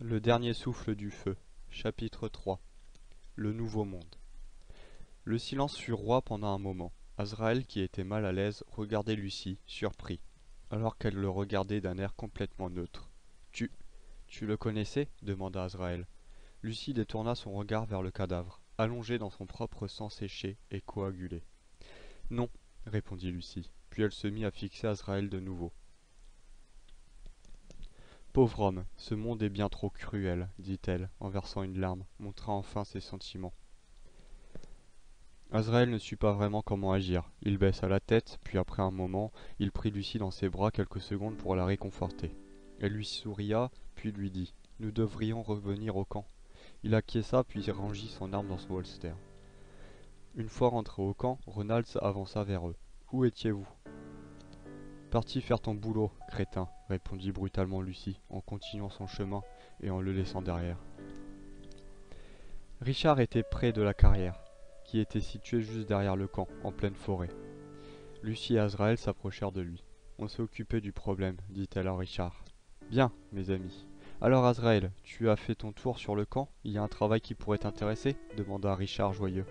Le dernier souffle du feu. Chapitre 3. Le nouveau monde. Le silence fut roi pendant un moment. Azraël, qui était mal à l'aise, regardait Lucie, surpris, alors qu'elle le regardait d'un air complètement neutre. Tu le connaissais demanda Azraël. Lucie détourna son regard vers le cadavre, allongé dans son propre sang séché et coagulé. Non, répondit Lucie, puis elle se mit à fixer Azraël de nouveau. Pauvre homme, ce monde est bien trop cruel, dit-elle, en versant une larme, montrant enfin ses sentiments. Azraël ne sut pas vraiment comment agir. Il baissa la tête, puis après un moment, il prit Lucie dans ses bras quelques secondes pour la réconforter. Elle lui souria, puis lui dit « Nous devrions revenir au camp ». Il acquiesça, puis rangit son arme dans son holster. Une fois rentré au camp, Ronald avança vers eux. « Où étiez-vous » ? « Parti faire ton boulot, crétin, répondit brutalement Lucie, en continuant son chemin et en le laissant derrière. Richard était près de la carrière, qui était située juste derrière le camp, en pleine forêt. Lucie et Azraël s'approchèrent de lui. On s'est occupé du problème, dit-elle à Richard. Bien, mes amis. Alors Azraël, tu as fait ton tour sur le camp? Il y a un travail qui pourrait t'intéresser? Demanda Richard joyeux.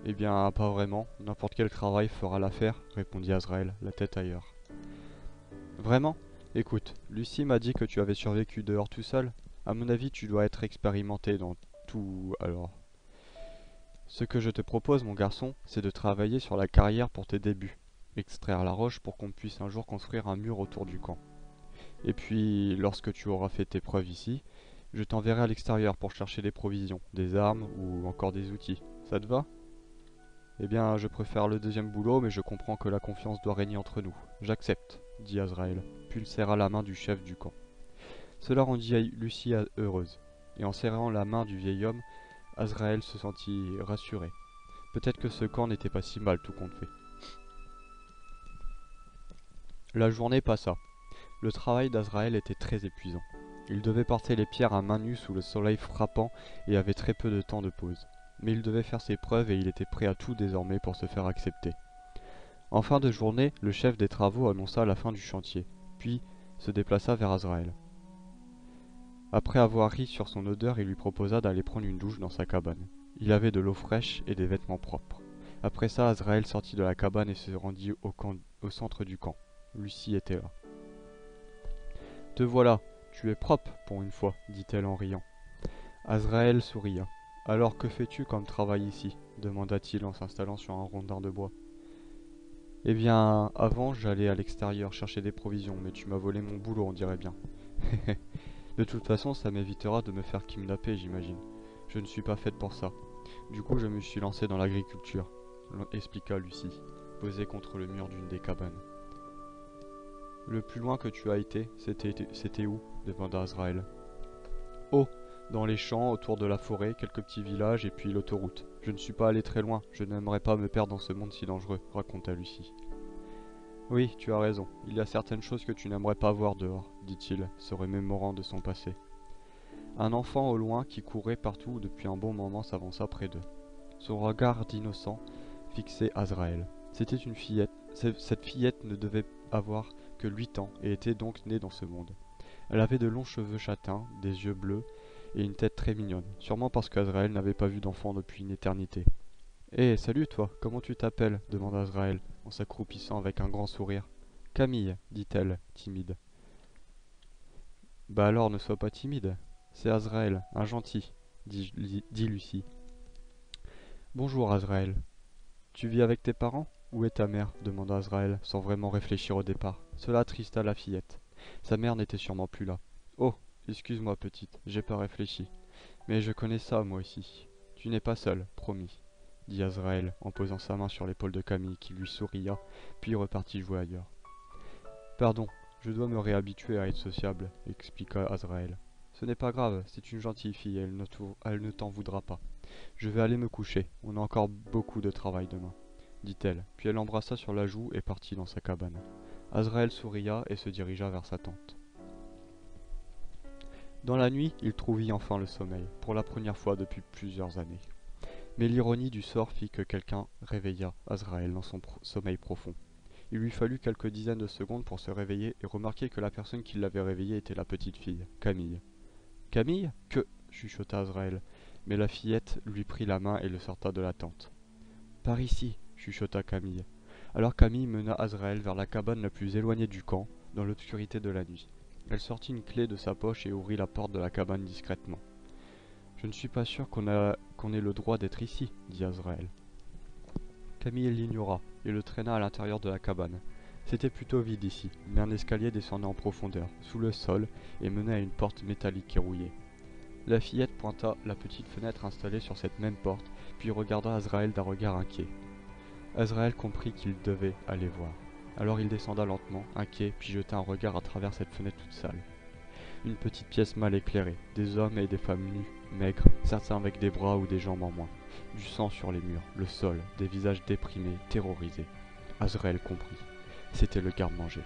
Eh bien, pas vraiment. N'importe quel travail fera l'affaire, répondit Azraël, la tête ailleurs. Vraiment? Écoute, Lucie m'a dit que tu avais survécu dehors tout seul. À mon avis, tu dois être expérimenté dans tout, alors. Ce que je te propose, mon garçon, c'est de travailler sur la carrière pour tes débuts. Extraire la roche pour qu'on puisse un jour construire un mur autour du camp. Et puis, lorsque tu auras fait tes preuves ici, je t'enverrai à l'extérieur pour chercher des provisions, des armes ou encore des outils. Ça te va? Eh bien, je préfère le deuxième boulot, mais je comprends que la confiance doit régner entre nous. J'accepte, dit Azraël, puis il serra la main du chef du camp. Cela rendit Lucie heureuse, et en serrant la main du vieil homme, Azraël se sentit rassuré. Peut-être que ce camp n'était pas si mal tout compte fait. La journée passa. Le travail d'Azraël était très épuisant. Il devait porter les pierres à main nue sous le soleil frappant et avait très peu de temps de pause. Mais il devait faire ses preuves et il était prêt à tout désormais pour se faire accepter. En fin de journée, le chef des travaux annonça la fin du chantier, puis se déplaça vers Azraël. Après avoir ri sur son odeur, il lui proposa d'aller prendre une douche dans sa cabane. Il avait de l'eau fraîche et des vêtements propres. Après ça, Azraël sortit de la cabane et se rendit au centre du camp. Lucie était là. « Te voilà, tu es propre pour une fois, dit-elle en riant. Azraël souria. « Alors que fais-tu comme travail ici » demanda-t-il en s'installant sur un rondin de bois. « Eh bien, avant j'allais à l'extérieur chercher des provisions, mais tu m'as volé mon boulot, on dirait bien. » De toute façon, ça m'évitera de me faire kidnapper, j'imagine. Je ne suis pas faite pour ça. Du coup, je me suis lancée dans l'agriculture, expliqua Lucie, posée contre le mur d'une des cabanes. Le plus loin que tu as été, c'était où? Demanda Azraël. Oh, dans les champs, autour de la forêt, quelques petits villages et puis l'autoroute. Je ne suis pas allé très loin, je n'aimerais pas me perdre dans ce monde si dangereux, raconta Lucie. Oui, tu as raison, il y a certaines choses que tu n'aimerais pas voir dehors, dit-il, se remémorant de son passé. Un enfant au loin qui courait partout depuis un bon moment s'avança près d'eux. Son regard d'innocent fixait Azraël. C'était une fillette. Cette fillette ne devait avoir que 8 ans et était donc née dans ce monde. Elle avait de longs cheveux châtains, des yeux bleus et une tête très mignonne, sûrement parce qu'Azraël n'avait pas vu d'enfant depuis une éternité. Hé, salut toi, comment tu t'appelles demanda Azraël en s'accroupissant avec un grand sourire. Camille, dit-elle, timide. Bah alors ne sois pas timide. C'est Azraël, un gentil, dit Lucie. Bonjour Azraël. Tu vis avec tes parents? Où est ta mère? Demanda Azraël, sans vraiment réfléchir au départ. Cela attrista la fillette. Sa mère n'était sûrement plus là. Oh, excuse-moi petite, j'ai pas réfléchi. Mais je connais ça moi aussi. Tu n'es pas seule, promis, dit Azraël en posant sa main sur l'épaule de Camille qui lui souria, puis repartit jouer ailleurs. Pardon, je dois me réhabituer à être sociable, expliqua Azraël. Ce n'est pas grave, c'est une gentille fille, elle ne t'en voudra pas. Je vais aller me coucher, on a encore beaucoup de travail demain, dit-elle, puis elle l'embrassa sur la joue et partit dans sa cabane. Azraël souria et se dirigea vers sa tente. Dans la nuit, il trouvit enfin le sommeil, pour la première fois depuis plusieurs années. Mais l'ironie du sort fit que quelqu'un réveilla Azraël dans son sommeil profond. Il lui fallut quelques dizaines de secondes pour se réveiller et remarquer que la personne qui l'avait réveillé était la petite fille, Camille. Camille? Que? Chuchota Azraël, mais la fillette lui prit la main et le sorta de la tente. Par ici, chuchota Camille. Alors Camille mena Azraël vers la cabane la plus éloignée du camp, dans l'obscurité de la nuit. Elle sortit une clé de sa poche et ouvrit la porte de la cabane discrètement. Je ne suis pas sûr qu'on ait le droit d'être ici, dit Azraël. Camille l'ignora et le traîna à l'intérieur de la cabane. C'était plutôt vide ici, mais un escalier descendait en profondeur, sous le sol, et menait à une porte métallique qui rouillait. La fillette pointa la petite fenêtre installée sur cette même porte, puis regarda Azraël d'un regard inquiet. Azraël comprit qu'il devait aller voir. Alors il descenda lentement, inquiet, puis jeta un regard à travers cette fenêtre toute sale. Une petite pièce mal éclairée, des hommes et des femmes nus, maigres, certains avec des bras ou des jambes en moins. Du sang sur les murs, le sol, des visages déprimés, terrorisés. Azraël comprit. C'était le garde-manger.